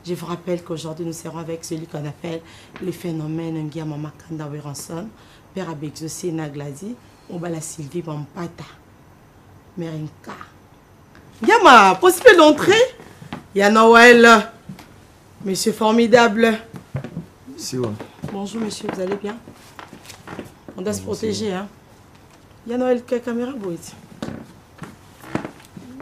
Je vous rappelle qu'aujourd'hui nous serons avec celui qu'on appelle le phénomène Ngia Mama Kanda Weranson, père Abexosé Nagladi, Obala Sylvie Bampata, Merinka. Yama, possible d'entrer? Y'a Noël, monsieur formidable. Si, ouais. Bonjour monsieur, vous allez bien? On doit se protéger, hein? Y'a Noël, quelle caméra vous êtes?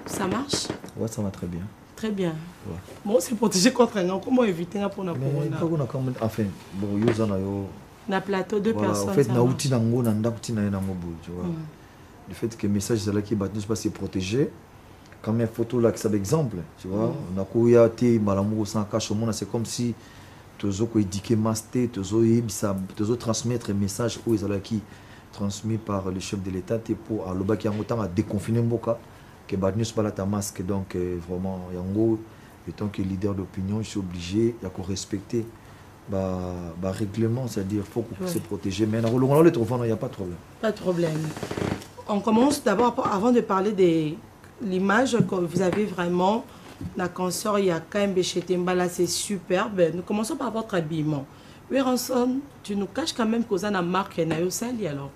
Ça marche? Ouais, ça va très bien. Très bien. Ouais. Bon, c'est protégé contre un an. Comment éviter un pour la corona? Enfin, bon, yo zana yo. Na plateau, deux voilà, personnes. En fait, na outil nango, na ndakouti na yango bout, tu vois. Le fait que le message là qui bat nous pas c'est protégé. Quand même photo là que ça exemple, tu vois. On a couillé té malamu sans cache au monde, c'est comme si tozo ko éduquer master, tozo yebisa, tozo transmettre un message où ils qui transmis par le chef de l'État pour à l'oba qui a autant à déconfiner Mboka. Que Bad News pas ta masque, donc vraiment, Yango, étant que leader d'opinion, je suis obligé de respecter le règlement, c'est-à-dire qu'il faut se protéger. Mais dans le il n'y a pas de problème. Pas de problème. On commence d'abord, avant de parler de l'image que vous avez vraiment, la consort, il y a quand même Béchetemba, c'est superbe. Nous commençons par votre habillement. Weranson, tu nous caches quand même qu'on a une marque Nayosali alors.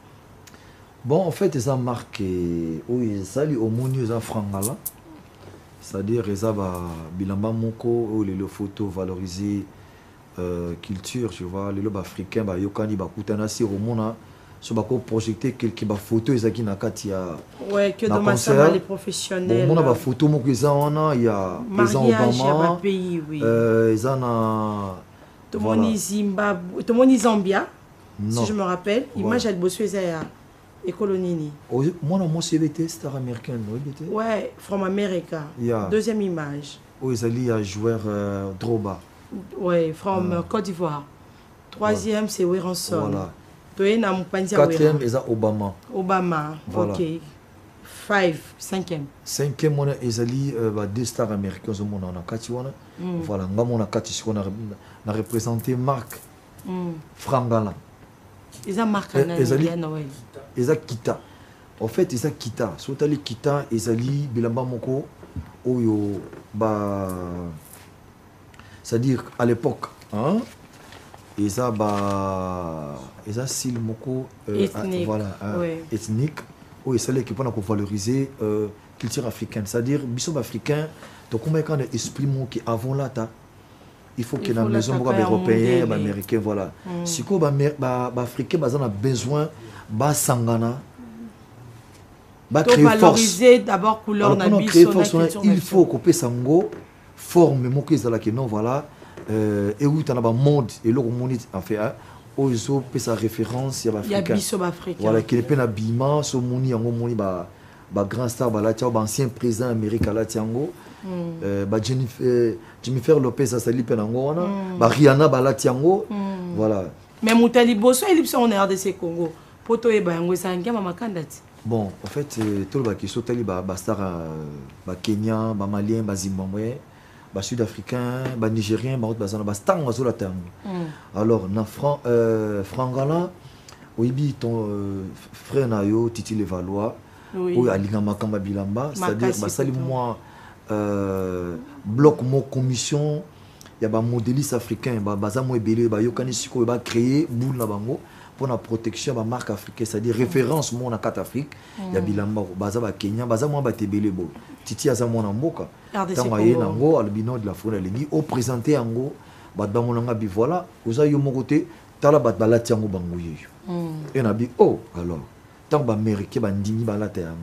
Bon, en fait, ils ont marqué, oui, ça li au monde ils ont frangala, c'est-à-dire ils ont bilamba moko ou les photos valorisées culture, tu vois, les lobes africains, bah yokani bah kutana si au monde, sur bah quoi projeter quelques bah photos ils ont qui n'a qu'à tia. Ouais, que dans ma salle les professionnels. Bon, on a bah photos moko ils ont il y a président Obama, pays, oui. Ils ont tout le monde Zimbabwe, tout le monde Zambia, non. Si je me rappelle, image elle bosse et colonini. Moi, mon CVT, star américaine, oui. Ouais, from America. Yeah. Deuxième image. Oui, ils allaient à joueur Droba. Ouais, from Côte d'Ivoire. Troisième, c'est Weranson. Voilà. Quatrième, ils ont Obama. Obama, voilà. Ok. Cinquième. Cinquième, ils allaient deux stars américaines au monde. On a quatre. Voilà, on a quatre. On a représenté Marc Frangala. Ils ont marqué Noël. Ils ont Kita. En fait, ils ont Kita. Soit les Kita, ils ont Bilamba Moko. Oyo, bah. C'est-à-dire, à l'époque, hein, ils ont Sil Moko. Ethnique. Voilà, ethnique. Où ils sont là qui peuvent valoriser la culture africaine. C'est-à-dire, bisous africains, donc, comment quand l'esprit qui avant là, il faut que la maison européenne, américaine, voilà. Si les Africains ont besoin de sangana, valoriser d'abord couleur il faut couper sango, forme non voilà, et où tu as un monde et le monde en fait, ils ont sa référence, il y a africain. Voilà, qui est peine habillement, so moni yango moni grand star ancien président américain là tiango. Jennifer Lopez a sali penango wana Rihanna balatiango voilà mais Moutali Bosso il on est RDC Congo poto e bango sangia mama kandati bon en fait tout le qui sotali star Kenya Malien Zimbabwe sud-africain nigérien bazana star wazola tango alors na Frangala oyibi ton frère nayo Titi Levallois ou alinga makamba bilamba c'est-à-dire sali moi bloc mon commission il y a des modélistes africains bazamo ebele ba yokani siko ba créer boule na bango pour la protection de la marque africaine c'est-à-dire référence mon na carte Afrique il y a bilamba baza ba Kenya bazamo ba tebele bo titi azamo na mboka tango ye nango albino de la faune lengi au présenter yango ba damonanga bi voilà oza yo mokote tala ba balati yango bango yeyo et na bi oh alors tant ba américain ba ndimi balata yango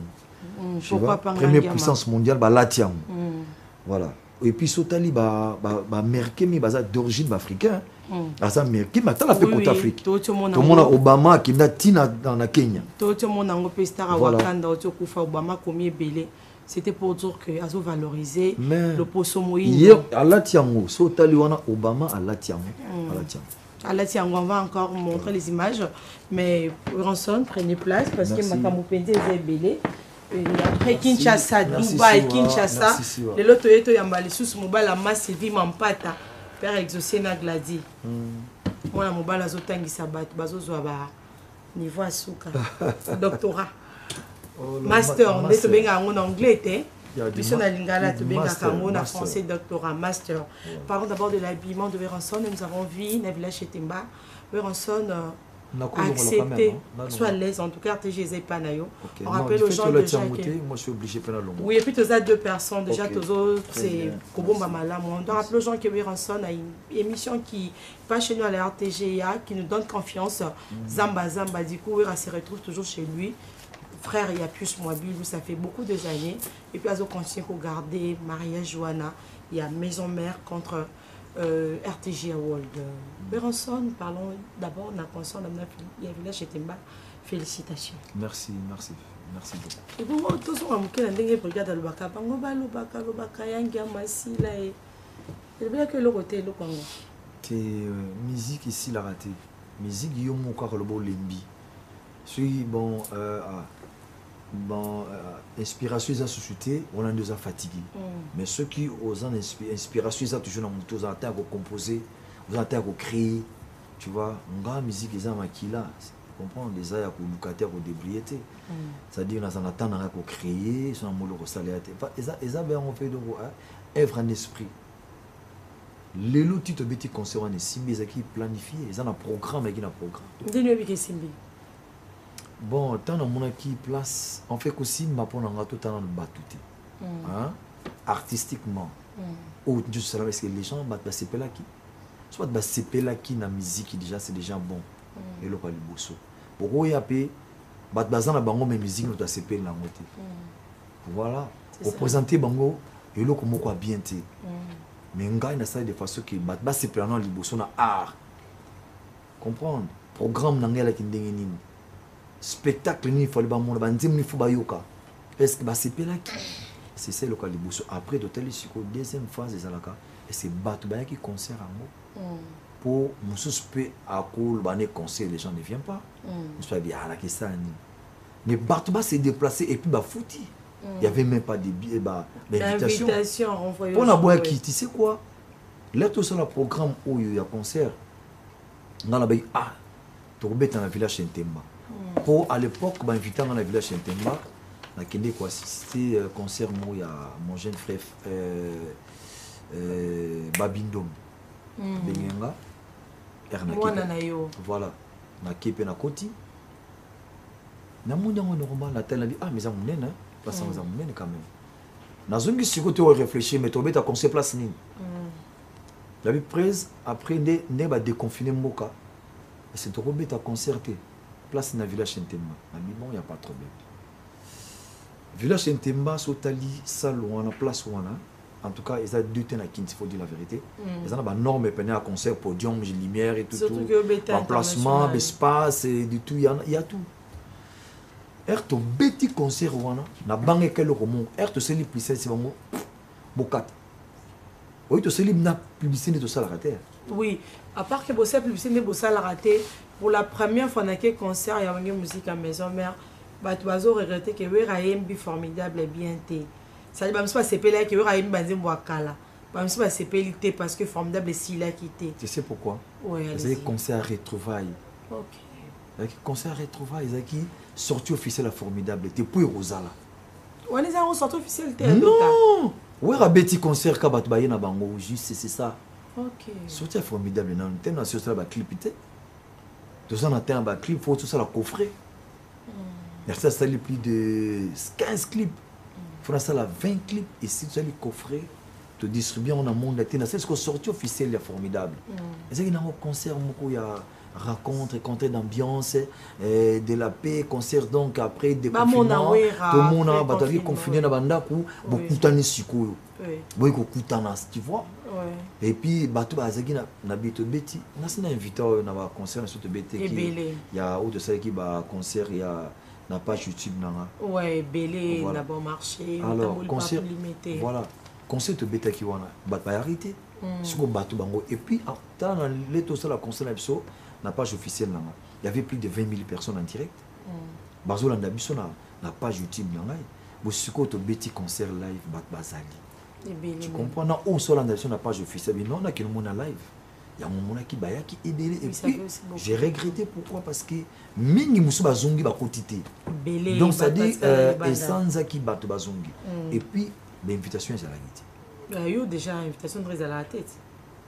première puissance mondiale Latiang. Voilà. Et puis Sotali américain mais d'origine africaine. Asa américain mais t'as la fait côté Afrique. Tout le monde Obama qui n'a tina dans la Kenya. Tout le monde en pestar à Wakanda Kufa Obama comme belé. C'était pour dire que azo valoriser le poisson moïse. Hier à Latiango, Sotali wana Obama à Latiango. À Latiango, on va encore montrer les images mais Weranson prenez place parce que Makamu Pende est belé. Après Kinshasa, Dubaï, Kinshasa, le loto eto yambali sous mobala masse Sylvie Mampata, père exaucé na gladi. Moi la mobala zotangi sabat, bazo ba niveau asuka, doctorat, master, on est benga en anglais té, Mission à Lingala, en français, doctorat, master. Parlons d'abord de l'habillement de Werenson. Nous avons vu dans le village Chetemba. Werenson a accepté, soit à l'aise, en tout cas, RTG pas nayo. On rappelle aux gens déjà que... Moi, je suis obligé de faire la longue. Oui, et puis, tu as 2 personnes. Déjà, tous autres, c'est Kobomba Malam. On doit rappeler aux gens que Werenson a une émission qui passe chez nous à la RTGA, qui nous donne confiance. Zamba, du coup, Wera se retrouve toujours chez lui. Frère, il y a plus mobile, ça fait beaucoup d'années. Et puis, ils ont continué pour garder Maria Johanna. Il y a Maison Mère contre RTG World. Werenson, parlons d'abord de la conscience de la village Chetemba. Félicitations. Merci beaucoup. Et pour tous ceux qui ont été brigade à Lubaka, Lubaka, Yangia, Masila et. Il y a que le côté, le Congo. C'est musique ici, la raté. Musique, il y a mon corps, le beau lembi. Suis bon. Inspiration de la société, on a deux à fatiguer. Mais ceux qui osent inspiration, ça toujours dans mon à composer, vous avez à créer, tu vois, on a musique ils ont maquillé là, comprends, les airs pour locataire pour débriété. C'est-à-dire on a un attend à créer, son amour au salaire. Ils ont on fait de œuvre en esprit. Les lots tu te bêtis concernant les simbi qui planifié, ils ont un programme avec un programme. Dis-nous simbi. Bon, tant dans mon qui place, on fait aussi ma pour n'en tout dans le batouté. Artistiquement. Ou juste ça parce que les gens battent c'est là qui. Soit c'est là qui na musique déjà c'est déjà bon. Et le pas le bosso. Pourquoi y a pe battre bazan na bango mais musique nous doit c'est là moté. Voilà. Pour présenter bango et le comme quoi bien té. Mais ngai na ça de façon que battre c'est plan le bosso na art. Comprendre. Programme n'angela qui ndengeni. Spectacle ni faut le ba mon ba ndim ni faut ba yoka est-ce que ba c'est là c'est ça le cas de bosso après d'hôtel ici deuxième phase des alaka et c'est battu ba qui concert en mot pour mon suspect à cool ba ne concert les gens ne viennent pas je suis bien à la question ni mais battu ba s'est déplacé et puis ba fouti il y avait même pas de billets ba l'invitation renvoyée on a boire qui tu sais quoi là tout ça le programme où il y a concert dans la baie tu rebête dans le village Ntemba. Pour à l'époque, je m'invitais dans le village de Ntemba, pour assister au concert où il y a mon jeune frère Babindom. Bengenga. Voilà. Na Kepe na Koti. Na mon normal, la telle a dit, ah, mais ça m'a mené, place ça m'a mené quand même. Na zone qui se tu réfléchir, mais tu as concert place ni. La vie prise, après, ne va déconfiner Moka. Et c'est trop bête à concerter. Place dans le village Ntemba. Bon, il n'y a pas de problème. Village Ntemba, Sotali, Salouana, place Ouana. En tout cas, ils ont 2 temps à Kinti, il faut dire la vérité. Ils ont des normes à concert, podium, lumière et tout. Emplacement, espace, et du tout. Il y a tout. Erto beti concert Ouana. Na banque quel roman. Erto c'est les plus c'est bon. Bokat. Oui, tu sais la publicité de ça la raté. Oui, à part que la publicité de ça la raté. Pour la première fois, on a un concert, il y a une musique à Maison Mère. Tu vas regretter que vous avez un formidable et bien té. Ça veut dire que c'est là que vous avez un bazin boakala. C'est pas parce que formidable et si là qui était. Tu sais pourquoi? Oui, c'est un concert à retrouvailles. Ok. Un concert à retrouvailles, c'est qui sortie officielle à formidable. Tu peux Rosala. On les a sorti officielle. Non! Oui, un petit concert qui va être bango juste c'est ça. Ok. Sortie à formidable. Non, tu as sur ça la clip. Tout ça, on a un clip, il faut tout ça la coffrer. Il y a ça, plus de 15 clips. Il faut ça, 20 clips. Et si tu as les coffrets, tu distribues en monde. C'est ce qu'on sorti officiel, il est formidable. Et c'est qu'il y a un concert, il y a rencontre, concert d'ambiance, de la paix, concert donc après des confinements. Tout le monde a battu confiné dans banda pour beaucoup de siko. Tu vois. Et puis bateau bazaki na bito beti na sina invité na ba concert na surtout beti il y a autre ça qui ba concert il y a na page YouTube nanga ouais belé na bon marché alors concert limité voilà concert de beti qui wana ba arrêté siko bateau bango et puis dans les tout ça la concert na page officielle nanga il y avait plus de 20 000 personnes en direct bazolanda biso na page YouTube nanga bo siko to beti concert live bazali. Tu comprends? Non, on sort dans la page officielle, mais non, on a qu'un monde live. Il y a un monde qui est qui est belé. Et puis, j'ai regretté pourquoi? Parce que mingi musu bazongi ba kotité. Donc ça dit essence qui bat bazongi. Et puis l'invitation est à la guide. Il y a déjà invitation de à la tête.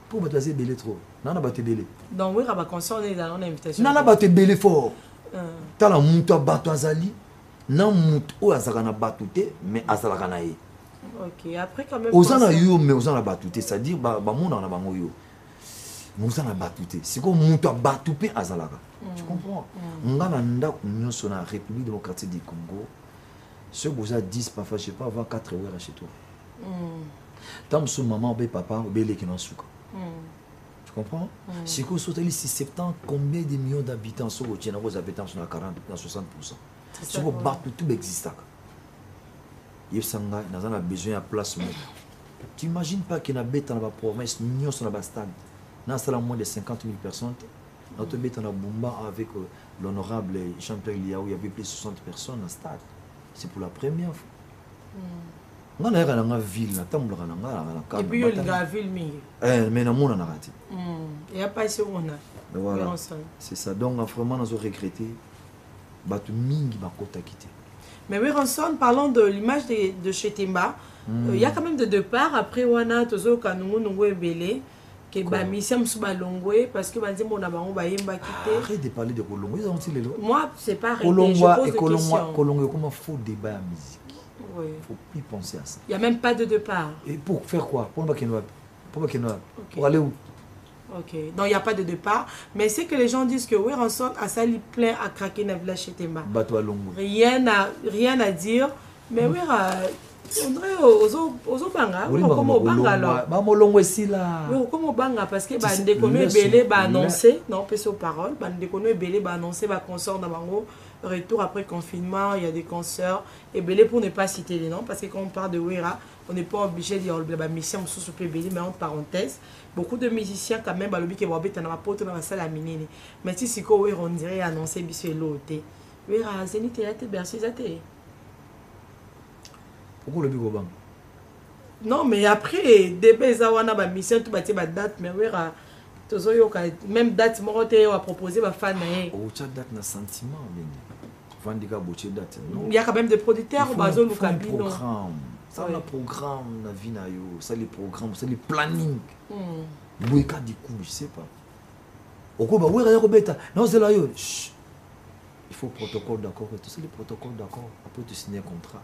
Pour me tracer belé trop. Non, on a battu belé. Donc oui, on va consommer dans l'invitation. Non, on a battu belé fort. T'as la mouton à battu azali. Non, mouton ou azalana batute, mais azalana e. Ok, après quand même. Aux ans yo, mais aux ans batute, c'est-à-dire bah mon on a bango yo. Aux ans batute. C'est comme mouton batute azalaka. Tu comprends? On a nanda union sur la République démocratique du Congo. Ceux qui ont 10 parfois, je sais pas, avoir 4 heures chez toi. Tant que maman ou papa ou belé qui n'en souka. Tu comprends? Si vous sautez ici 70, combien de millions d'habitants sont au Tchèque, vos habitants sont à 40, à 60%. Si vous battez tout existe. Il y a besoin de place. Tu n'imagines pas qu'il y a des bêtes dans la province, nous sommes dans la stade. Nous avons moins de 50 000 personnes. Notre bête dans la Bumba avec l'honorable champion Liaou, il y avait plus de 60 personnes dans le stade. C'est pour la première fois. On a une ville, et puis il y a une ville, mais on a raté. Il n'y a pas si on a. Voilà. C'est ça. Donc, vraiment, nous avons regretté. Mais oui, Ranson, parlons de l'image de chez Temba. Il y a quand même de deux parts. Après, on a Tozo Kanungu Nungwe Belé. Que Bamisem Soubalongwe, parce que Banzi Monabango Bayemba quitté. Arrête de parler de Kolongwe. Moi, c'est pas arrêté. Je pose des questions. Kolongwe, comment faut débat la musique? Oui. Il ne faut plus penser à ça. Il n'y a même pas de deux parts. Et pour faire quoi? Pour aller où? Ok, donc il n'y a pas de deux parts. Mais c'est que les gens disent que oui, Ranson a sali plein à craquer Navla chez Temba. Rien à dire. Mais oui, on dirait aux banga. Comme au banga alors. Comme au banga parce que Bandékono et Belé va annoncer, non, pas aux paroles, Bandékono et Belé va annoncer, va concert dans Bango. Retour après confinement, il y a des concerts. Et Belé pour ne pas citer les noms, parce que quand on parle de Wera, on n'est pas obligé de dire que mission sous Belé, mais entre parenthèses, beaucoup de musiciens quand même, qui vont être dans la porte dans la salle à miner. Mais si c'est quoi, on dirait annoncer bisou et l'autre. Wera, Zénith Théâtre, Bercy, Zate. Pourquoi le bigo bang? Non, mais après, début, ça on a ma mission, tout bâti ma date, mais Wera. Même date, moi, on a proposé ma fan. Oh, tu as date na sentiment, il y a quand même des producteurs au bazo programme. Ça le programme na vie na yo, ça les programmes, ça les planning. Boika du coup, je sais pas. Oko ba wera ko beta. Non, c'est là yo. Il faut protocole d'accord, tout ça les protocoles d'accord après tu signer un contrat.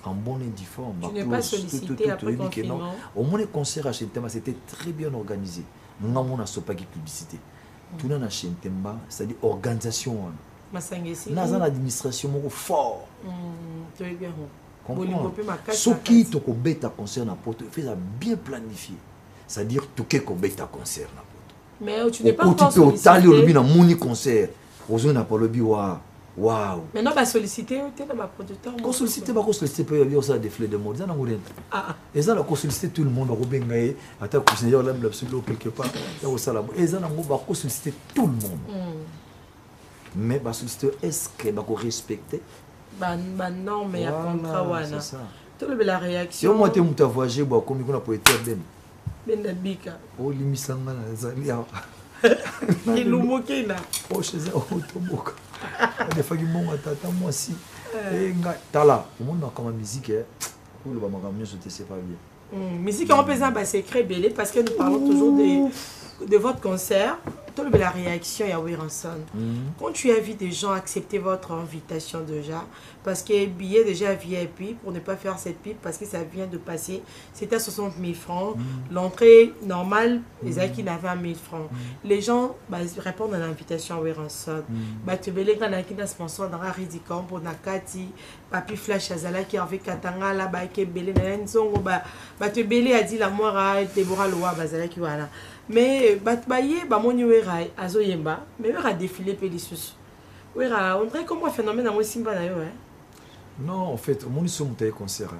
En bonne et due forme. Tu n'es pas sollicité après confinement. Au moins les concerts à Chentema c'était très bien organisé. Nous avons pas de publicité. Tout le monde à Chentema, c'est-à-dire organisation. Nous avons l'administration fort. Ce qui est au bêta concert na poto, fait ça bien planifié. C'est-à-dire tout ce qui est bêta concert na poto. Mais tu n'es pas encore sollicité. Tu as un moni concert. Vous n'avez pas le biwa. Waouh. Maintenant, on va solliciter un producteur. On sollicite, on sollicite, il y a des fleurs de mode. Et ça, on sollicite tout le monde. On quelque part. Et ça, on sollicite tout le monde. Mais on sollicite, est-ce que on respecte? Non, mais il y a contrat. C'est ça. Tout le la réaction. Si on m'a dit voyager, comme on a pu être bien. Ben Bika. Oh, limisanga na zalia. Ilumokena. Oh, chez eux, autoboka. Des fois, ils m'ont attaqué moi aussi. Et tala, le monde a comme musique. Pour le bama mieux, je te sais pas bien. Musique en faisant secret belé parce que nous parlons toujours de votre concert. Tout le la réaction à Wiranson. Quand tu as vu des gens accepter votre invitation déjà, parce que billet déjà VIP pour ne pas faire cette pipe parce que ça vient de passer, c'était à 60 000 francs. L'entrée normale, les gens qui n'avaient 1 000 francs. Les gens répondent à l'invitation à Wiranson. Tu belé quand on a sponsor dans la Ridicom pour Nakati, Papi Flash Azala qui avait Katanga là, qui est belé dans l'enzongo, tu belé a dit la moira et Deborah Loa Bazala qui voilà. Mais batbaye bamoni wera azoyemba mais wera défilé pelissus wera on dirait comme un phénomène à moi simba na yo non en fait mon somme t'es concert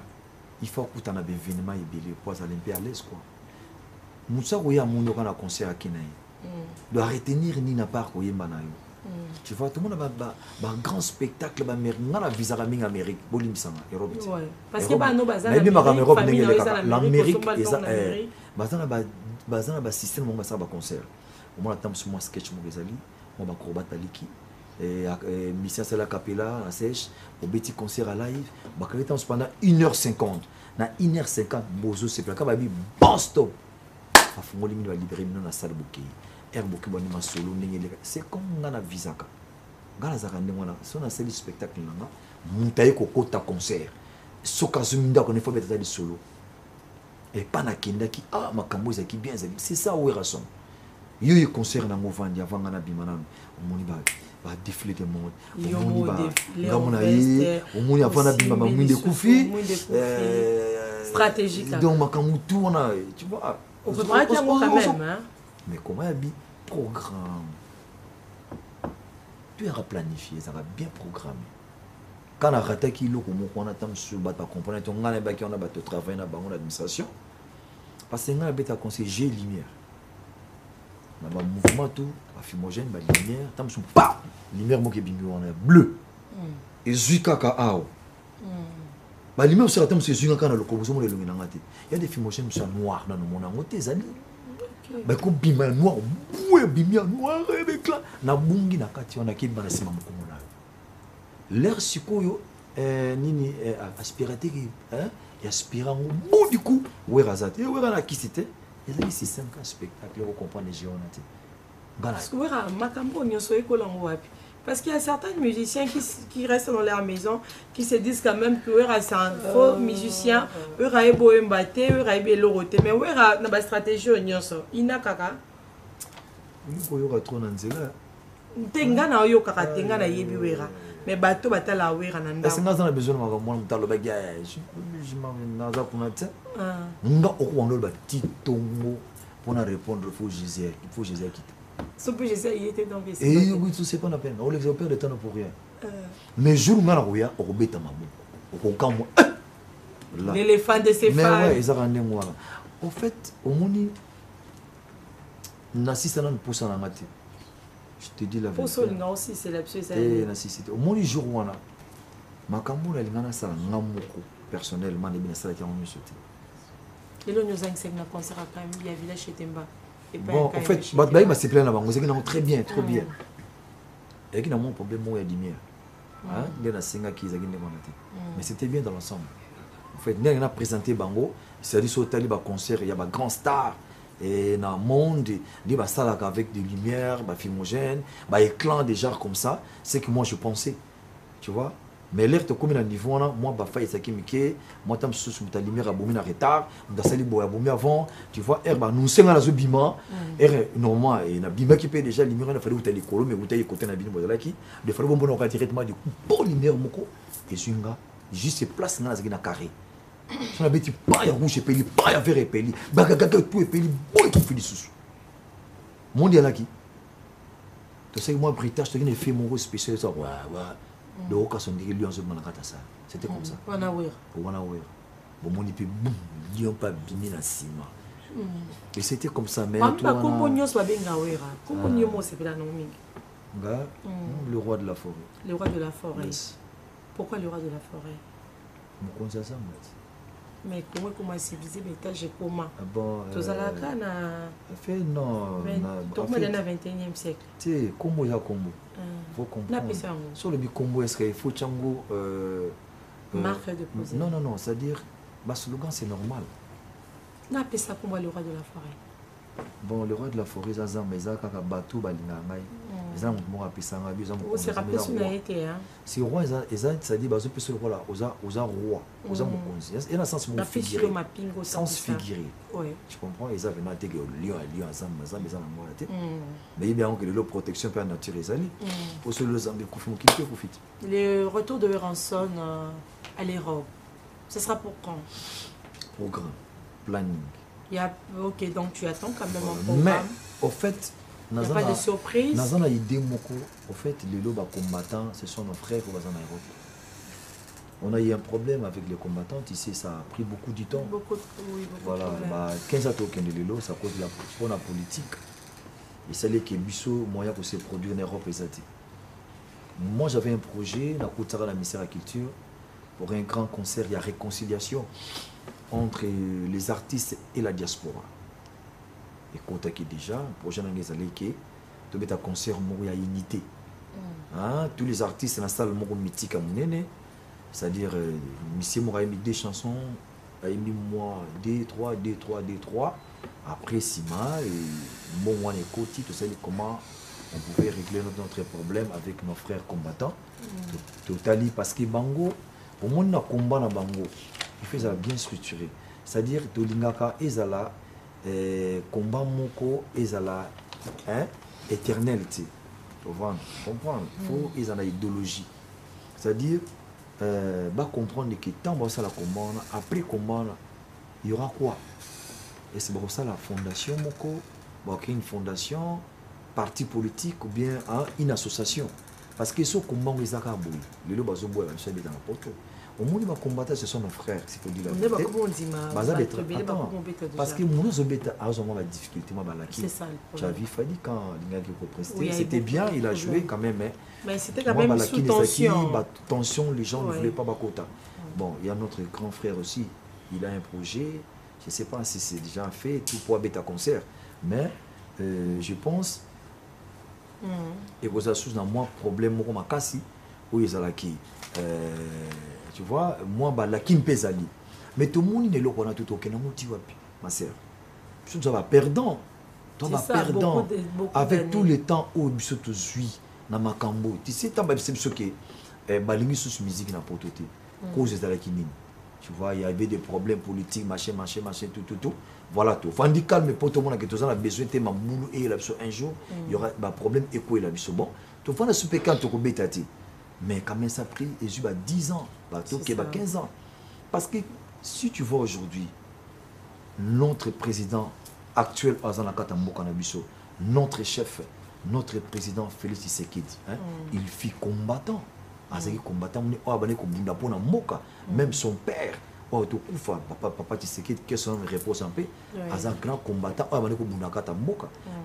il faut que tu en as événement et belé pour aller à l'aise quoi musa ko ya mon kana concert akina doit retenir ni na part ko yemba na yo tu vois tout le monde ba grand spectacle ba merina la visa en Amérique bolimisanga Europe parce que ba no bazana l'Amérique et ça bazana ba système mon ba concert au moins attends sur moi sketch mon bezali mon ba acrobat aliki Mission c'est la capella à sèche au petit concert à live pendant 1h50 na 1h50 bozo c'est plaka babi bon stop afungoli mino libéré mino na salle boké air boké boni ma solo ndenge c'est comme ngana visaka ngana zaka ndengona so na salle spectacle nanga mutaye kokota concert soka zuminda ko ne faut mettre des solo et pas na kenda ki makambo ezaki bien c'est ça Werason yo concert na ngovandi avant ngana bimana moni ba défilé de monde on a stratégique donc on a tu vois on peut pas dire quand même mais comment un programme tu as planifié ça va bien programmé quand on a raté kilo on a tant sur bata comprendre on a ba on a ba travail na bango l'administration parce que on a beta conseiller lumière na ba mouvement tout ba fumogène ba lumière tam sou pa lumière mo ke bingi on est bleu et zuika ka ao ba lumière sur tam c'est zuika kana lokolo zo mo le ngina ngati il y a des fumogènes sont noirs dans mon ngote zali ba ko bima noir boué bimia noir avec là na bungi na kati on a ki bana sima mo na l'air sikoyo nini aspirateur hein et aspirant au bout du coup Werazate Werana qui c'était il y a 5 spectacles pour comprendre les géants. Parce qu'il y a certains musiciens qui restent dans leur maison, qui se disent quand même que c'est un faux musicien, eux ont beau embattre, eux ont beau l'oroter, mais eux ont une stratégie. Il n'a qu'à. Il y a trop d'anzela. Tenga na yo kaka tenga na yebi wera. Mais bateau batala wera nanda. Est-ce que nous avons besoin de moi dans le bagage? Je m'en vais pour notre. Nous avons besoin de titongo pour répondre. Il faut Jésus. Il faut Jésus quitter. Ce que Jésus il était dans le vaisseau. Et oui, tout c'est pas la peine. On les opère de temps pour rien. Mais jour où on a rien, on rebête à ma mou. On camp. L'éléphant de ses femmes. Mais ouais, ils ont rendu moi. En fait, au monde, n'assiste à un pouce en amateur. Je te dis la vérité. Pour ça, aussi, c'est la psy. Au moins, jour où on a ma camoufle, elle a ça, personnellement, les bien ça qui ont mieux sauté. Et là, nous avons un concert quand même, il y a village chez Temba. Bon, en fait, il s'est plaint là-bas, c'est qu'ils très bien, trop bien. Et qu'il y a un problème, il y a des lumières. Il y a un singer qui est mais c'était bien dans l'ensemble. En fait, nous avons présenté Bango, c'est-à-dire sur le concert, il y a un grand star. Et dans le monde, il y a ça avec des lumières, des fumogènes, des éclats déjà comme ça. C'est que moi je pensais, tu vois. Mais l'air te comme à niveau là, moi bafa isaki mike, moi tam sous ta lumière abomi en retard, dans sali boy abomi avant, tu vois, herba nous senga la zobima, normalement et na bima qui peut déjà lumière na fallait ou tali kolo mais ou tali côté na bino bodala qui, de fallait bon on directement du bon lumière moko et sunga juste place na zaki na carré. On a dit pas ya rouge et peli, pas ya vert et peli, bagagaga tout et peli, boy qui fait sous. Mondial là qui. Tu sais moi britage tu as fait mon rôle spécial ça ouais. De occasion de lion sur ça. C'était comme ça. Wanawir. Wanawir. Bon mon épée boum, lion pas bini na ciment. Et c'était comme ça mais toi comme nyos ba benga wera. Comme nyomo c'est là non mingi. Le roi de la forêt. Le roi de la forêt. Yes. Pourquoi le roi de la forêt? Mon conseil ça mais comment c'est visible étage comment bon tous à la canne fait non tout le monde est dans le 21e siècle tu sais comment il y a combo faut comprendre sur le combo est-ce qu'il faut chango marque de poser non c'est à dire bah slogan c'est normal n'a pas ça comme le roi de la forêt bon le roi de la forêt ça mais ça kaka bateau balinga ngai ça mon appelle ça ngai ça mon c'est rappelé sur la été hein c'est roi ça ça dit bazo peut le roi là aux roi aux mon konzi et dans sens mon figuré sens figuré ouais tu comprends et ça venant te que lion ça ça na moi là mais bien que le protection par nature les ali pour se le zambe kufu qui peut profiter le retour de Werason à l'Europe ce sera pour quand programme planning. Ok, donc tu attends quand même un programme. Mais, au fait, il n'y a pas de surprise. Nous avons une idée, au fait, les combattants, ce sont nos frères au Nairobi. On a eu un problème avec les combattants, ici, ça a pris beaucoup de temps. Beaucoup voilà, 15 ans de l'élo, ça cause pour la politique. Et c'est là que Bissot, moyen pour se produire en Europe. Moi, j'avais un projet, dans le ministère de la Culture, pour un grand concert, il y a réconciliation entre les artistes et la diaspora. Et quand tu as déjà, le projet de tu as un concert, il y a unité. Hein, tous les artistes dans la salle mythique à Mounene. C'est-à-dire, Monsieur Moura a mis 2 chansons, a mis moi D3. Après Sima, et Mouane et Koti, tout ça, comment on pouvait régler notre problème avec nos frères combattants. Totali, parce que Bango, pour moi, on a combat dans Bango. Il fait ça bien structuré. C'est-à-dire, Tolingaka, Ezala, combat Moko, Ezala, éternel, tu comprendre. Il faut ils ont une idéologie. C'est-à-dire, comprendre que tant que ça la commande, après commande, il y aura quoi? Et c'est pour ça la fondation Moko, une fondation, parti politique ou bien une association. Parce que ce combat, les Akabouis, les Lobazobois, ils dans la porte. Au monde qui va combattre, ce sont nos frères, c'est pour dire la vérité. Parce que mon Zobeta a la difficulté, c'est ça le problème. Tu as vu Fadi quand il a protesté, c'était bien, il a joué quand même. Mais c'était quand même sous tension. Tension, les gens ne voulaient pas Bakota. Bon, il y a notre grand frère aussi, il a un projet, je ne sais pas si c'est déjà fait, tout pour Beta Concert, mais je pense, et vous avez dans moi problème, moi, Makasi, où ils ont qui. Tu vois, moi, la Kim Pesali. Mais tout le monde est là pour tout aucun ma sœur. Tu vas perdant. Tu vas perdant. Avec tout le temps où tu suis dans ma cambo. Tu sais, c'est ce que balingi sous musique n'a pas tout. Cause de la kinine. Tu vois, il y avait des problèmes politiques, machin, tout. Voilà tout. Fandi calme, pour tout le monde qui a besoin de ma boulot et un jour, il y aura un problème éco et la biso. Bon, tu vois, ce pécan, tu peux bêter. Mais quand même ça a pris 10 ans, 15 ans. Parce que si tu vois aujourd'hui, notre président actuel, notre chef, notre président Félix Tshisekedi, il fit combattant. Même son père, papa Tshisekedi, qui son repose en paix, un grand combattant,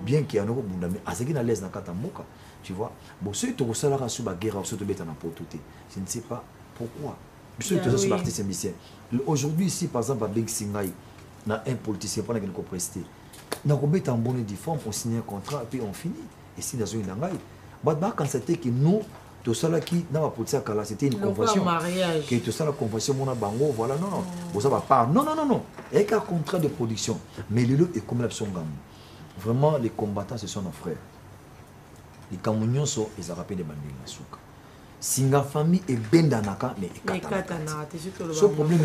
bien qu'il y ait un combattant, mais à l'aise dans tu vois, bon, ceux qui ont sur la guerre, je ne sais pas pourquoi. Aujourd'hui, ici, par exemple, à Beng Singaï, un politicien, pas qu'on presté. Nous avons en bonne forme, on signe un contrat et puis on finit. Et si dans une langue, quand c'était que nous, tout ça qui n'a pas c'était une convention. Que tout ça la convention, mon bango, voilà, non. Vous avez pas. Non. Et qu'un contrat de production. Mais le est comme l'option gamme. Vraiment, les combattants, ce sont nos frères. Les Camerounais sont les Arabes de Bandil Nasuka. Si la famille est bien dans la cas, mais ce problème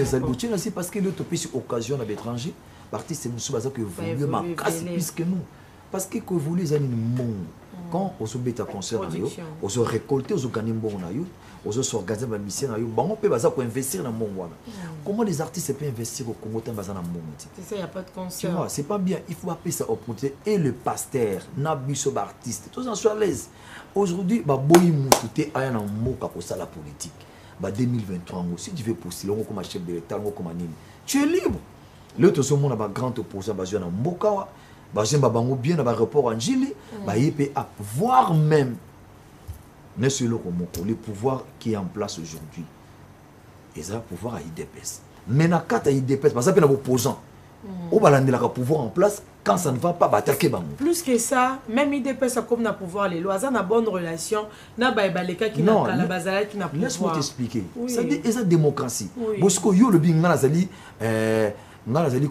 c'est parce que l'autre pays occasion à l'étranger, l'artiste c'est nous que vous voulez ma casse plus que nous. Parce que vous voulez les animaux. Quand on se met à concert, on se récolte, on se gagne bon on se organise ma mission, on peut investir dans le monde. Comment les artistes peuvent investir au Congo dans le monde? C'est ça, il n'y a pas de concert. Tu vois, c'est pas bien. Il faut appeler ça opportunité. Et le pasteur, Nabiso artiste, tous en soient à l'aise. Aujourd'hui, boy moutou a un mot pour ça la politique. 2023 si tu veux postuler comme chef de l'État, comme nini, tu es libre. L'autre ce monde a grand opposant basé dans Mokawa, basé dans bien dans l'aéroport en Gili, il peut avoir même le pouvoir qui est en place aujourd'hui. Et ça, le pouvoir à IDPS. Mais dans le IDPS, parce que opposant. On va le pouvoir en place quand ça ne va pas attaquer. Plus que ça, même IDPS a comme pouvoir les lois, ça a bonne relation, n'a pas les cas qui n'a pas la base qui n'a pas. Laisse-moi t'expliquer. Ça dit la démocratie. Parce que yo le bien n'a zali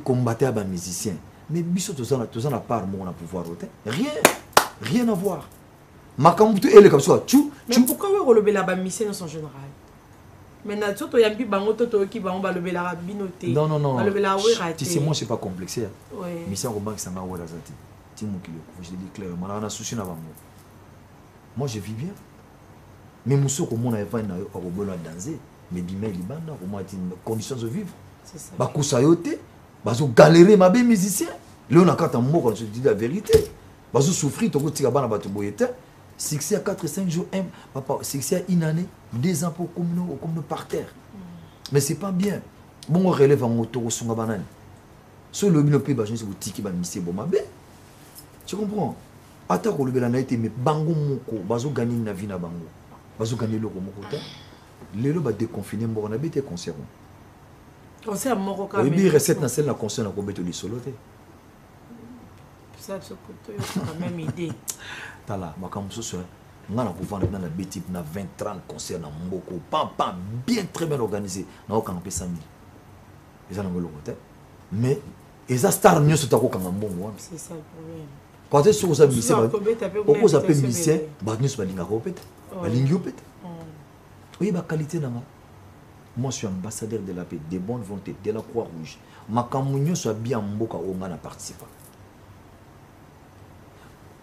combattre les musiciens. Mais biso tout ça na part mon pouvoir rien à voir. Makambutu ele comme ça. Mais pourquoi vous relevez la musicien en général? Mais naturellement, il y a un peu qui va lever la binoté. Non. Tu sais, moi, je ne suis pas complexé. Mais c'est un roman qui s'en va à la zati. Je le dis clairement. On a souci dans moi, je vis bien. Mais je suis comme on a fait un danser. Mais bimé liban, on a une condition de vivre. C'est ça. Bah, sayoté, bah, galérer ma belle musicien. Là, on a quand on mot quand je dis la vérité. Bah, souffrir, tu as dit que tu as succès à 4-5 jours, papa, succès à une année, 2 ans pour comme par terre. Mais c'est pas bien. Bon, on relève en moto au son banane. Sur le pays, je suis tiki banissé bon mabé. Tu comprends? Attaque le belanité, mais bango moko, bazo gagner na vie na bango. Bazo gagner le moko ta. Lelo ba déconfiné mo on habite concert. Concert moko ka. Oui, bi recette na celle na concert na ko beto li solo te. Ça ce côté, quand même idée. Tala, makambo soso. On a dans la bêtise, on a 20-30 concerts dans Mboko, pam, bien, très bien organisé. On a aucun peu 100 000. Ils ont le côté. Mais, ils ont star mieux sur ta roue quand on a. C'est ça le problème. Quand tu es sur un musicien, on a appelé musicien, nous sommes à oui, ma qualité, moi je suis ambassadeur de la paix, de bonne volonté, de la Croix-Rouge. Ma camoufle soit bien Mboka où on a participé.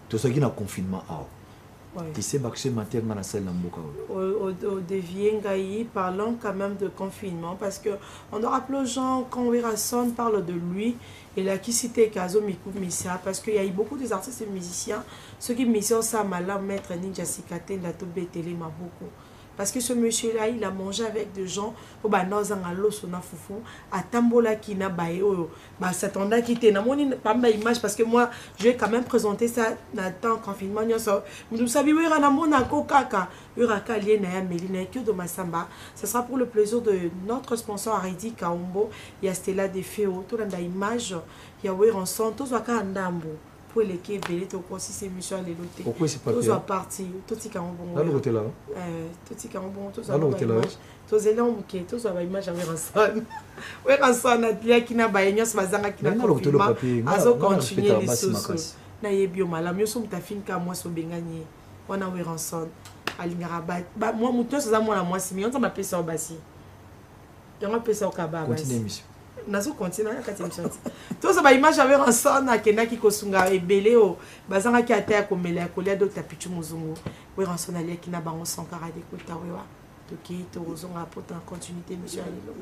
Tout ce qui est dans le confinement, tu sais, que matin, on a celle Mboka. Au Deviengaï, parlons quand même de confinement parce qu'on doit rappeler aux gens quand Werrason parle de lui. Et là, qui citait Kazo Mikou Missa, parce qu'il y a eu beaucoup d'artistes et musiciens, ceux qui missionent ça, Malam, Maître Ninja Sikate, Latobe Télé, beaucoup. Parce que ce monsieur-là, il a mangé avec des gens, au Banozangalo, Sona Foufou, à Tambola Kina Bayo, Satanda qui était, pas ma image, parce que moi, je vais quand même présenter ça dans le confinement. Vous savez, il y a un Kaka, il y a un Melina, de Massamba. Ce sera pour le plaisir de notre sponsor Aridi Kaombo, il y a Stella Defeo, tout dans l'image, il y a Werrason, tout ça, Kandambo. Pour les qui belé to ko si c'est monsieur les loter pourquoi c'est pas tout soit parti tout qui bon là le là tout qui bon tout ça image to zelon qui tout soit image avec Werrason na dia qui na ba nyos bazanga qui na confirma azo continuer les choses na yebio malam yo so mtafin ka moi so benganye wana Werrason alingara ba moi muto ça moi na moi si mais on m'a pesa basi yango pesa okaba basi continue monsieur nazo continue na kati émission tout ça ba image avec Werrason akenda ki kosunga ebele o bazanga ki ata ko mela ko lia Dr Pichu Muzungu Werrason ali ki na bango sankara de ko tawewa to ki to zonga pour en continuité monsieur Alilo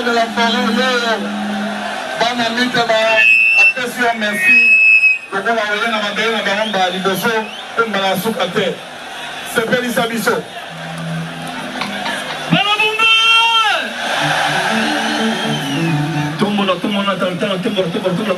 de la forêt, bon ami, merci. lokola oye na mabele na bango mbala liboso mpe mbala ya suka te sepelisa biso tout le monde entend le temps, tout le monde,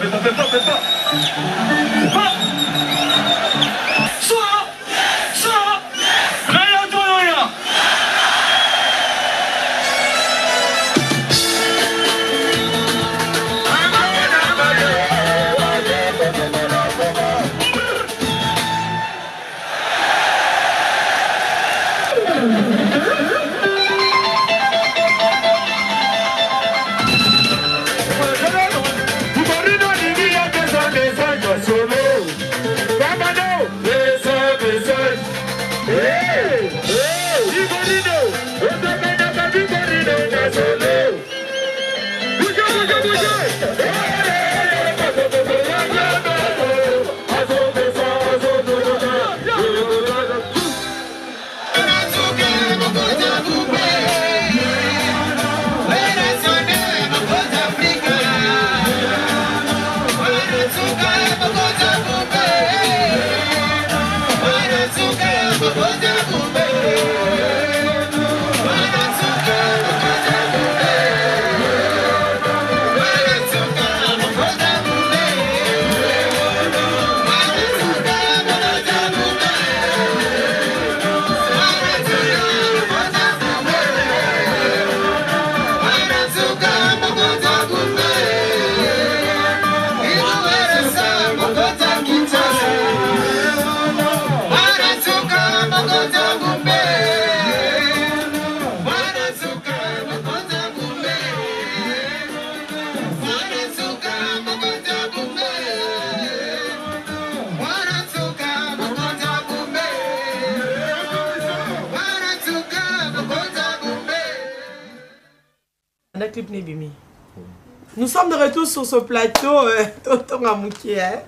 Nous sommes de retour sur ce plateau, Tonton Amouki, hein?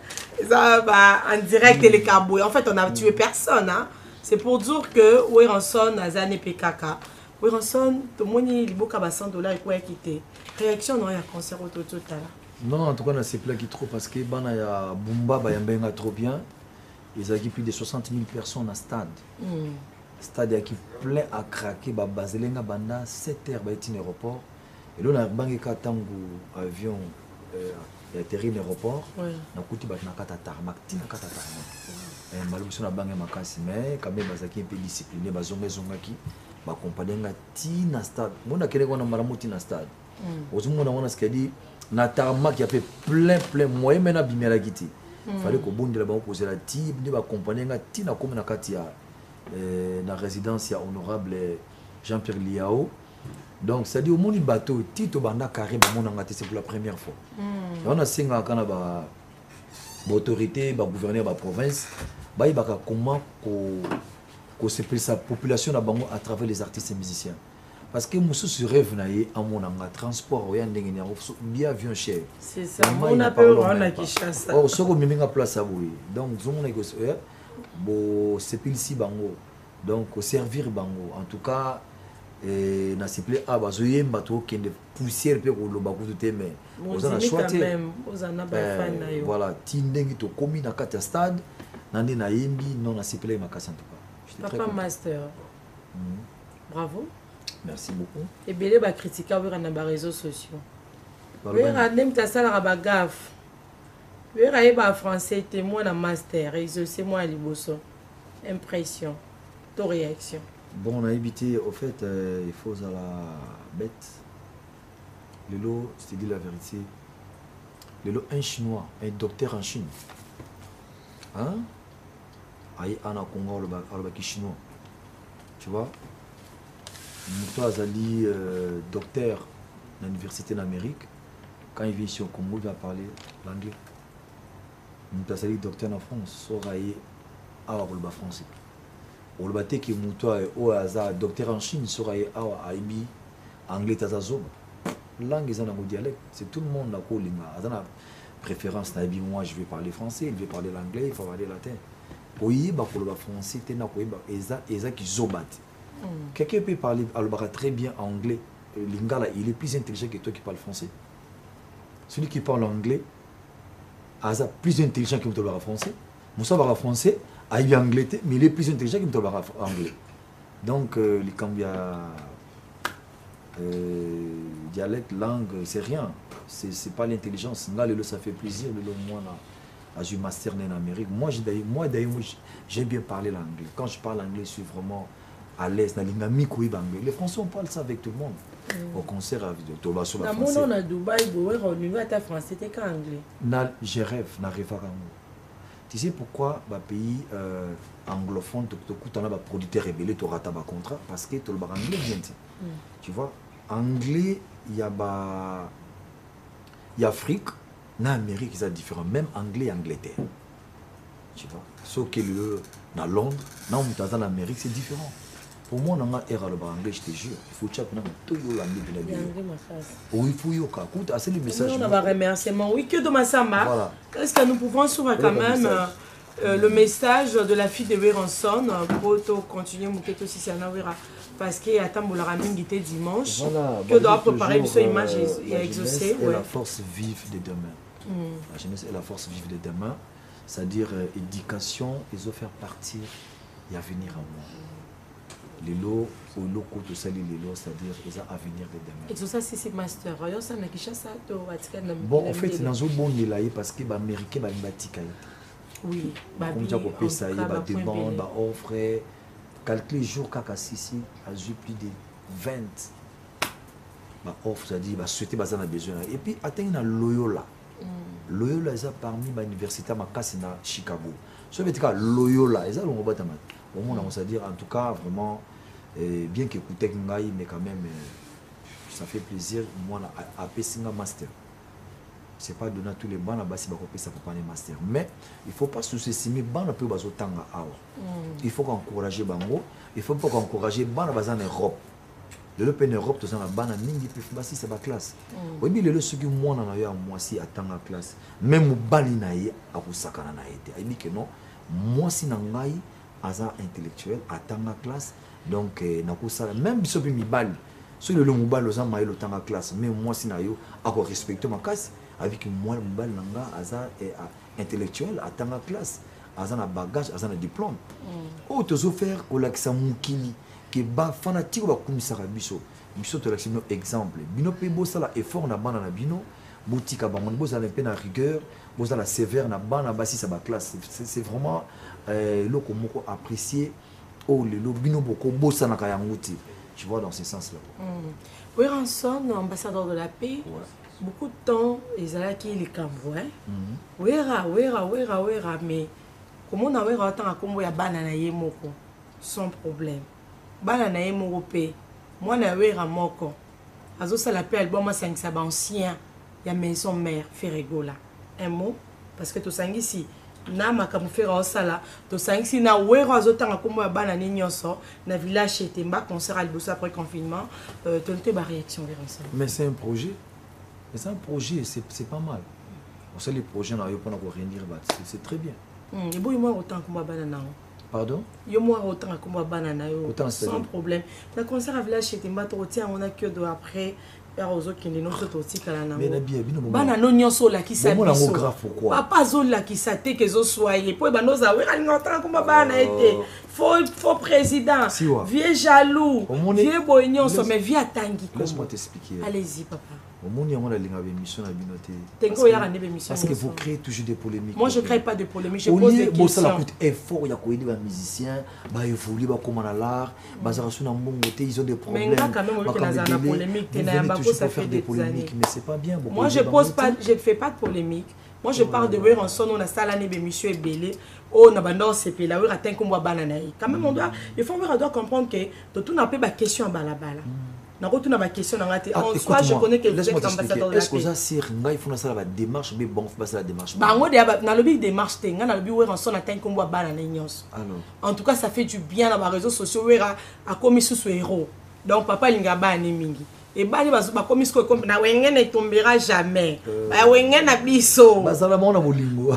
Ça, bah, en direct et les cabouilles. En fait, on n'a tué personne. Hein? C'est pour dire que Weranson a zané PKK. Weranson, tout le monde il boka ba $100 et quoi quitter. Réaction non, il y a concert au tout à l'heure. Non, en tout cas, on a ces plats qui trop parce que bana ya Bumba ba yambenga trop bien. Ils ont plus de 60 000 personnes à stade. Stade qui plein à craquer, ba bazelenga banda 7h ba est aéroport. Et là, on a bangé katangu avion atterri l'aéroport. On a coûté na kata tarmac, tina kata tarmac. Malheureusement, on a bangé makasi, mais quand même, bazaki un peu discipliné, bazonga zongaki, ba compagnenga tina stade. Moi, na kene ko na maramu tina stade. Ozumo na wana skadi na tarmac, il y a plein moyen mais na bimela giti. Fallait que bon de la banque poser la type, ni ba compagnenga tina comme na katia na résidence ya honorable Jean-Pierre Liao. Donc, ça dit au monde bateau, Tito Banda carré, c'est pour la première fois. On a 5 ans quand l'autorité, le gouverneur de la province, comment se fait sa population à travers les artistes et musiciens. Parce que nous sommes rêve à mon transport, bien avion cher. C'est ça, on a peur, on a qui chasse. Oh, ce qu'on met en place à vous. Donc, nous c'est ici bango. Donc, servir bango. En tout cas, et na siple a bazoye mbato kende poussière pe ko loba kutu te mais ozana choité voilà tindengi to komi na kati ya stade nande na yembi non na siple makasi en tout cas. Papa master. Bravo. Merci beaucoup. Et belé ba critiquer na ba réseaux sociaux. Wera nem ta sala ba gaffe. Wera ba français témoin na master et c'est moi liboso. Impression, ton réaction. Bon, on a évité, au fait, il faut à la bête. Le lot, je te dis la vérité. Le lot, un Chinois, un docteur en Chine. Hein? Aïe, Anna Congo, le chinois. Tu vois? Mouto Azali, docteur dans l'université d'Amérique. Quand il vient ici au Congo, il va parler l'anglais. Mouto Azali, docteur en France, il va parler français. Au bâté qui est au hasard, docteur en Chine, sera à Ibi, anglais, tazazo. Langue est un dialecte. C'est tout le monde qui a une préférence. Moi, je vais parler français, il veut parler l'anglais, il faut parler latin. Oui, il faut parler français, il y a qui zobat. Quelqu'un peut parler très bien anglais. Lingala, il est plus intelligent que toi qui parles français. Celui qui parle anglais, est plus intelligent que le français. Moussa parle français, il est anglais, mais il est plus intelligent que le anglais. Donc, les Cambia, dialecte, langue, c'est rien. C'est pas l'intelligence. Là, ça fait plaisir. Moi, j'ai master en Amérique. Moi, j'aime bien parler l'anglais. Quand je parle anglais, je suis vraiment à l'aise. Les Français, on parle ça avec tout le monde. Au concert, tu vas sur la français. On a Dubaï, on a français, t'es qu'anglais. Je rêve, n'arrive pas à moi. Tu sais pourquoi le pays anglophone, tu as un producteur rebelle, tu auras un contrat parce que tu as anglais bien. Tu vois, anglais, il y a Afrique, en Amérique, c'est différent. Même anglais et Angleterre. Tu vois, sauf que dans Londres, en Amérique, c'est différent. Pour moi, on a un anglais, je te jure. Il faut que tu aies l'anglais. Oui, il faut que tu aies le message. On a un remerciement. Oui, que de Massamba. Est-ce que nous pouvons souvent quand même le message de la fille de Weranson pour continuer mon quête aussi, parce qu'il y a tant de raming était dimanche. Que doit préparer une seule image et exaucer. La force vive de demain. La jeunesse est la force vive de demain. C'est-à-dire éducation, ils ont fait partir et à venir à moi. Les lots, c'est-à-dire les avenir de demain. Et tout ça, c'est master. Bon, en fait, dans un bon niveau, parce que les Américains ont bâti. Oui, comme tu as coupé ça, il y a des demandes, des offres. Calculer les jours, quand ici, j'ai plus de 20 offres, c'est-à-dire, souhaiter besoin. Et puis, atteindre Loyola. Loyola est parmi les universités à Chicago. Ce qui veut dire que Loyola, est on va dire, en tout cas, vraiment, bien qu'écouter Ngaï, mais quand même, ça fait plaisir. Moi, à Pessinga Master. Ce n'est pas donné à tous les bancs là-bas si on ça pour prendre un master. Mais il ne faut pas sous-estimer les bancs peu autant à il faut encourager Bango. Il faut pas encourager les bancs en Europe. Le pays en Europe, tu as un banc mingi puis c'est la classe. Oui, mais le ce que moi on a eu moi si attend la classe. Même bali naïe à vous sakana naïe. Il dit que non, moi si nangai asa intellectuel attend la classe. Donc na ko sala même biso bi mi bali. So le mobile aux amaï le temps la classe. Mais moi si na yo à respecter ma classe. Avec moi, mobile nanga aza intellectuel attend la classe, aza na bagage, aza na diplôme. Oh, tu as offert au lac Mukili, qui est fanatique de la biso. Biso te laisse un exemple. Bino pe bossa la effort na bana na bino, boutique à bango, bossa la peine à rigueur, bossa la sévère na bana basi sa classe. C'est vraiment le comment apprécier. Oh, le bino boko bossa na kayanguti. Tu vois dans ce sens-là. Weranson, ambassadeur de la paix. Beaucoup de temps, ils allaient qui les Cambouis. Wera, mais comment on a eu autant à combo ya banana yemoko sans problème. Banana yemoko moi na wera moko. Azo ça l'appelle album 5 ça ancien. Ya maison mère Ferregola. Un mot parce que to sangi si na makamu fera osala to sangi si na wera azo tanga combo ya banana nyonso na village chez Temba concert al bossa après confinement to te ba réaction vers ça. Mais c'est un projet. Mais c'est un projet, c'est pas mal. On sait les projets, c'est très bien. Et bon, moi autant que moi banana. Pardon? Yo moi autant que moi banana sans problème. Le concert à village chez Temba on a que de après aux autres qui ne nous aussi kalana. Mais na bien banana nyonso la qui s'habille. Papa zol la qui s'atte que zo soyez. Pour banoza we ali autant que moi banana été. Faux président. Vieux jaloux. Vieux boignon mais vieux tangi. Laisse-moi t'expliquer. Allez-y papa. Parce que vous créez toujours des polémiques. Moi je ne crée pas de polémiques, je pose des questions. Il y a des musiciens, ils ont des problèmes. Mais c'est pas bien. Moi je ne fais pas de polémique. Moi je parle de Weranson, on a ça l'année de monsieur Ebele. Oh, on a bandé c'est là, on a comme banana. Quand même on doit, il faut comprendre que tout n'a pas de question à balabala. Na ko tuna ba question na ngate en soi je connais que vous êtes ambassadeur de la paix. Est-ce que ça sert ngai fona ça la démarche mais bon faut pas la démarche. Ba ngo de na lobi démarche te ngana lobi Weranson atteint comme ba na nyonso. En tout cas ça fait du bien dans les réseaux sociaux wera a commis sous héros. Donc papa linga ba ni mingi. Et ba ni ba commis ko na wenge ne tombera jamais. Ba wenge na biso. Ba sala mona bolingo.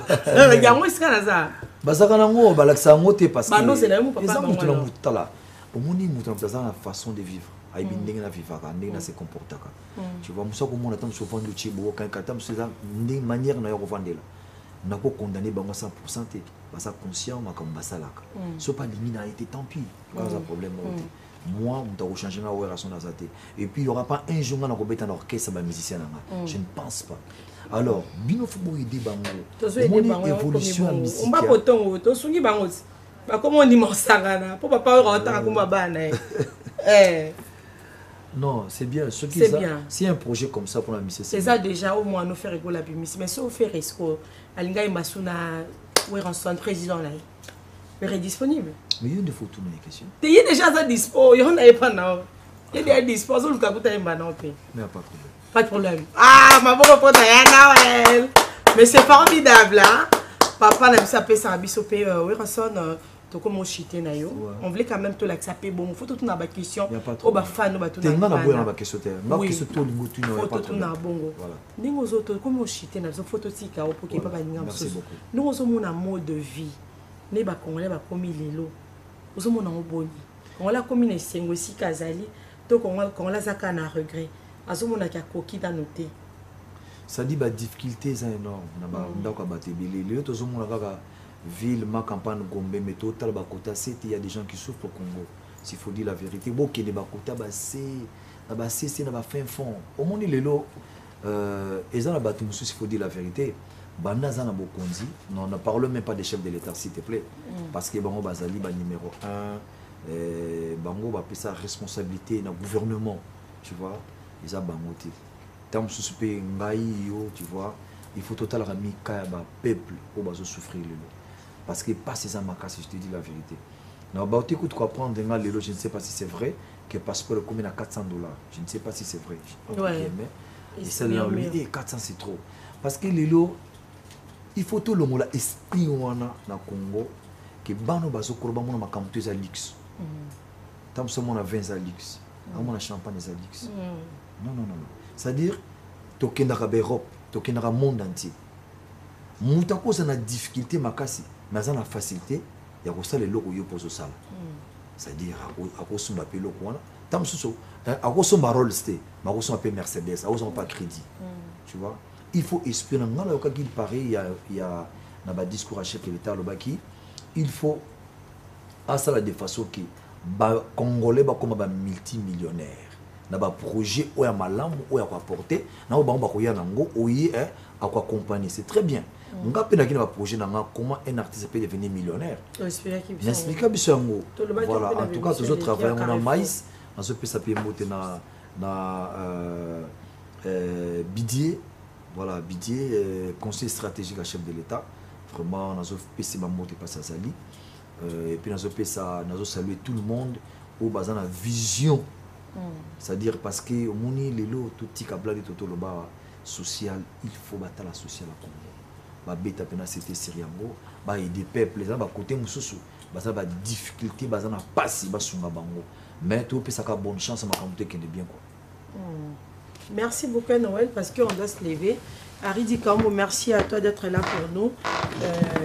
Yango iska na za. Ba saka na ngo ba laksa ngote parce que. Ba no c'est là mon papa. Ils ont mutu na mutala. Au moni mutu na la façon de vivre. Tu vois, je suis souvent de manière n'a pas condamné bango 100% té basa conscient ma comme basalaka so pas limina été tant pis pas un problème moi on doit changer na wera son azate et puis il y aura pas un jour na ko beta na orchestre ba musicien na je ne pense pas alors bino faut aider bango évolution musique on va poton to sungi bango ba comment on dit monsangana pour papa rentrer comme bana non c'est bien ce qui c'est un projet comme ça pour la musique c'est ça déjà au moins nous faire rigoler la musique mais si on fait risco alinga imasuna Weranson président là il est disponible mais il y a des photos mais question il y a déjà ça dispo il y en a pas non il y a des dispo sur le cas mais pas de problème pas de problème ah ma bonne pote Noël mais c'est formidable hein papa n'a pas ça bisopé Weranson to comme chité na yo on voulait quand même to l'accepter bon faut tout na ba question au ba fan ba tout na ba question te ma question to lingotu na pas tout na bongo ningo zoto comme chité na zo photo tika au pour que papa ninga mso nous zo mona mode de vie ne ba congolais ba komi lelo zo mona oboni on la komi na sengo si kazali to congolais zaka na regret azo mona ka koki da noter ça dit ba difficulté ça énorme na ba ndako ba tebele lelo to zo mona kaka ville, ma campagne Gombe, mais total Bakota, il y a des gens qui souffrent au Congo. S'il faut dire la vérité, bon, qui est Bakota, c'est la fin fond. Au monde, il est là, et ça, s'il faut dire la vérité, Banazana Bokonzi, non, ne parle même pas des chefs de l'État, s'il te plaît. Parce que Bango Bazali, numéro 1, Bango va payer sa responsabilité dans le gouvernement, tu vois, ils ont Bangoté. Tant que ce tu vois, il faut total ramener le peuple au bas souffrir. Parce que pas ces amakas, je te dis la vérité. Non, bah tu écoutes quoi prendre un je ne sais pas si c'est vrai que parce que le commune à $400, je ne sais pas si c'est vrai. Ouais. Et celle-là, lui, 400 c'est trop. Parce que les lots, il faut tout le monde esprit dans le Congo que bano baso korba mona makamto za luxe. Tam so mona vin za luxe. Amona champagne za luxe. Non. C'est-à-dire tokenda ka Europe, tokenda ka monde entier. Mutako ça na difficulté makasi. Mais ça a la facilité, il y a aussi les locaux qui posent ça. C'est-à-dire, à cause de la locaux, tant que à cause de la Rolls, à cause de la Mercedes, à cause de pas crédit. Tu vois, il faut espérer. Quand il paraît, il y a un discours à chef de l'État, il faut à ça de façon que les Congolais comme des multimillionnaires. Il y a un projet où il y a malam, où il y a quoi porter, où il y a à quoi accompagner. C'est très bien. On a un projet comment un artiste peut devenir millionnaire. N'explique pas ça. Voilà, en tout cas, tous autres travaillent on a maïs, on se peut s'appeler monter na Bidier, voilà Bidier, conseiller stratégique à chef de l'État. Vraiment, on a fait ces monter pas ça sali. Et puis on a fait ça, on a salué tout le monde au basant la vision. C'est-à-dire parce que au moni lelo tout petit câble de tout le bas social, il faut battre la sociale à Congo. Beta pena c'était sériango ba aider peuple les ba côté mususu ba ça ba difficulté ba ça na passe ba sunga bango mais tout peut ça ka bonne chance ma communauté qui est bien quoi. Merci beaucoup Noël parce qu'on doit se lever. Aridi Kambo, merci à toi d'être là pour nous.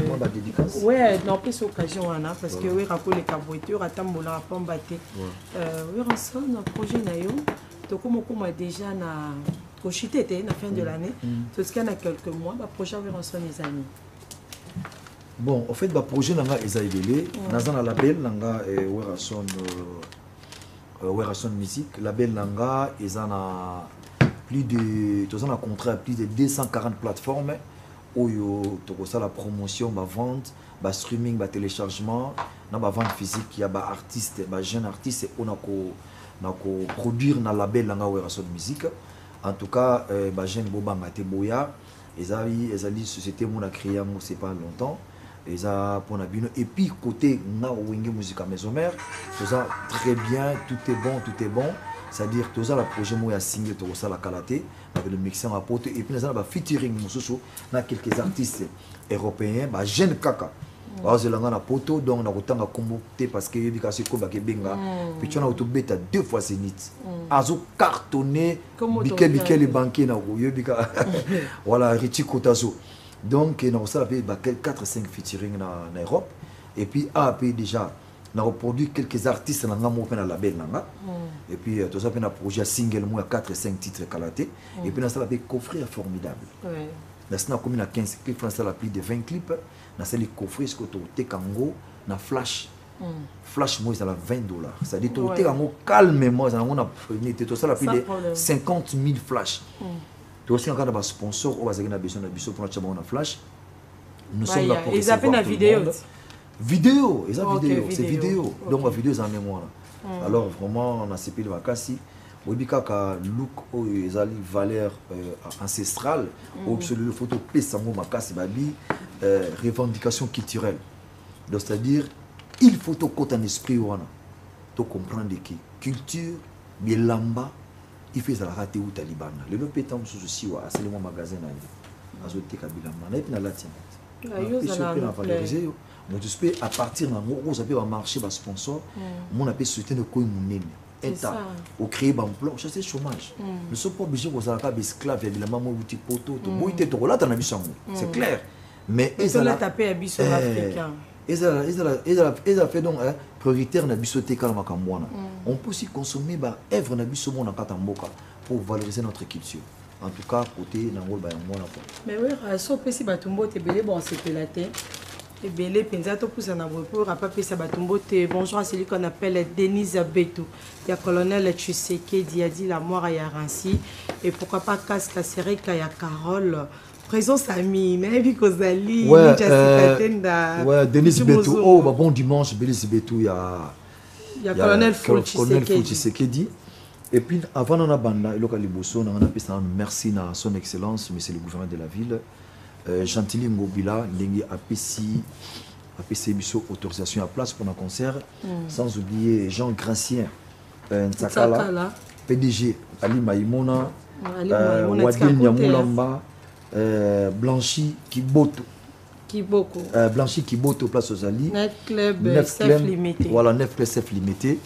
Moi dédicace. Ouais, non plus occasion Anna parce que oui rapport les carburateurs à tambola pas mbaté. Oui ensemble notre projet nayo to comme déjà na au chité la fin de l'année, c'est ce qu'il y a quelques mois, le projet va rentrer les amis. Bon, en fait, le projet nanga évolué. Dans un label nanga Werason Music, label nanga ils ont plus de, tous un contrat plus de 240 plateformes où il y a la promotion, la vente, le streaming, le téléchargement, la vente physique, il y a des artistes, des jeunes artistes, on a produire dans le label nanga Werason Music. En tout cas, Bajen Bobanga Teboya, ils ont une société qui a créé c'est pas longtemps. Et puis, côté Wenge Musique à Maison Mère, tout ça très bien, tout est bon. C'est-à-dire que tout ça, le projet a signé tout ça, la qualité, avec le mixeur à pote. Et puis, nous avons featuring quelques artistes européens, Jeune Kaka. Parce que nous avons poto, donc nous avons combattu parce que nous avons benga. Puis nous avons bêta 2 fois Zénith. Azo cartonné, biquet les banquiers na voilà Richie Kotazo. Donc nous avons fait 4-5 featuring en Europe. Et puis déjà nous avons produit quelques artistes dans le label. Et puis tout ça fait un projet single moi 4-5 titres qualité. Et puis nous avons fait coffret formidable. na commune à 15 clips France la plus de 20 clips na c'est les coffrets ce que tu kango na flash flash moi ça la $20 ça dit tu te kango calmement ça on a tout ça la plus de 50 000 flash tu aussi encore des sponsors au bazaki na besoin na biso pour na flash nous sommes là pour ils appellent la vidéo c'est vidéo donc la vidéo est en mémoire alors vraiment on a ces pays de vacances oui kaka look o ezali valeur ancestrale ou sur le photo pesango makasi babi revendication culturelle donc c'est-à-dire il faut to côté en esprit wana to comprendre que culture bilamba il fait ça la raté ou taliban le no pétam sous aussi wa c'est le magasin na azote kabilamba na epina latin donc tu peux à partir d'un gros ça peut marcher bas sponsor mon appel soutenir de quoi mon état au créer un emploi chasser chômage ne sont pas obligés aux arabes esclaves évidemment moi outil poto to moi était trop là dans la mission c'est clair mais ils ont tapé à biso africain ils a fait donc prioritaire na biso te kala makamwana on peut aussi consommer ba œuvre na biso mona katamboka pour valoriser notre culture en tout cas côté na ngol ba mona quoi mais oui so pesi batumbo te belé bon c'est pelaté et belé penza to pousa na pour pas pesa batumbo te bonjour à celui qu'on appelle Denise Betou il y a colonel Tshisekedi a dit la mort ya Rancy et pourquoi pas Casque Sereka ya Carole présence amie mais vu qu'Ozali ouais Denise Betou oh bah bon dimanche Denise Betou il y a colonel Tshisekedi et puis avant on a banda local liboso on a pesa merci na son excellence monsieur le gouverneur de la ville Chantilly Ngobila ndengi apesi biso autorisation à place pour un concert sans oublier Jean Gracien Ntsakala PDG Ali Maïmona Wadil Nyamulamba Blanchi Kiboto Blanchi Kiboto place aux Ali Nef limité voilà Nef PSF limité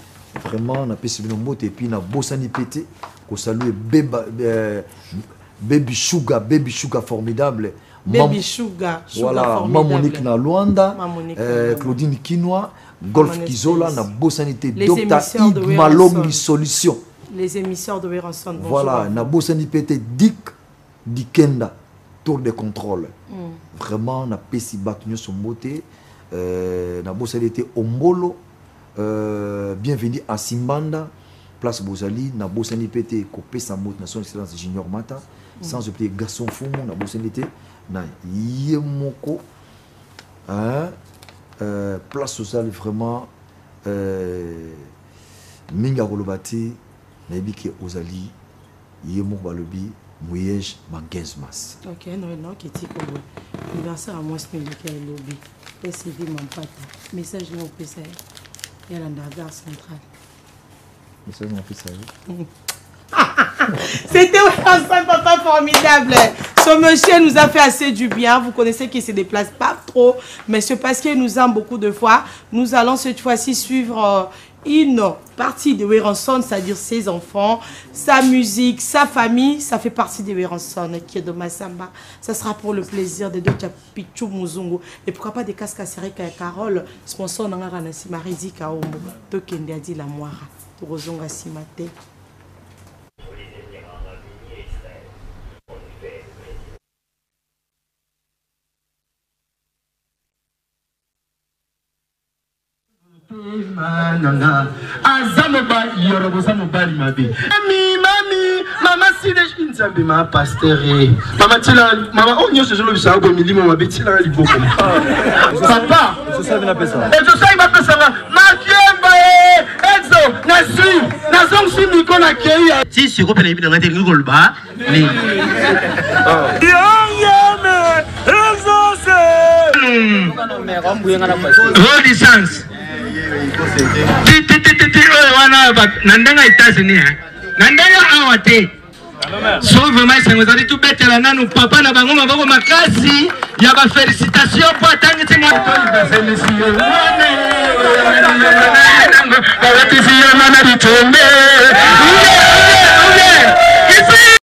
vraiment on a pesi bino moto et puis na Bosani Pété ko saluer Baby Sugar formidable Baby Sugar voilà Mamonique na Luanda Claudine Kinois Golf Kizola na Bossanité Dr Ig Malombi Solution les émissaires de Weranson voilà na Bossanité Dick Dikenda tour de contrôle vraiment na pesi bak nyoso moté na Bossanité Ombolo bienvenue à Simbanda place Bozali na Bossanité Kopesa mot na son excellence Junior Mata sans oublier garçon Fumo na Bossanité na Yemoko place sociale vraiment minga kolobati na yebiki ozali Yemoko balobi moyege ma 15 mars ok non qui est comme anniversaire à moi c'est le lobby et c'est dit mon pata message non pesa ya la gare centrale message non pesa c'était un papa formidable. Ce monsieur nous a fait assez du bien. Vous connaissez qu'il ne se déplace pas trop, mais c'est parce qu'il nous aime beaucoup de fois. Nous allons cette fois-ci suivre une partie de Weranson, c'est-à-dire ses enfants, sa musique, sa famille. Ça fait partie de Weranson qui est de Massamba. Ça sera pour le plaisir de Dr Pichou Muzungu. Et pourquoi pas des casques à Sereka et Carole, sponsor Nangara Simaridi Kaomo, Tokende a dit la Moira, Torozonga Simate. Azamoba yorobosa mobali mabe mami mama sile nzambe ma pasteur mama tila mama onyo sezolo bisa ko milimo mabe tila liboko papa je sais bien pesa et je sais pas que ça va makiemba exo na zong si miko na kei si siko pele bi na ngate ngolba ni yangame exo se distance nandanga États-Unis nandanga awate so vraiment ça nous a dit tout bête la nanu papa na bango maboko makasi ya ba félicitations pour atangiti moi to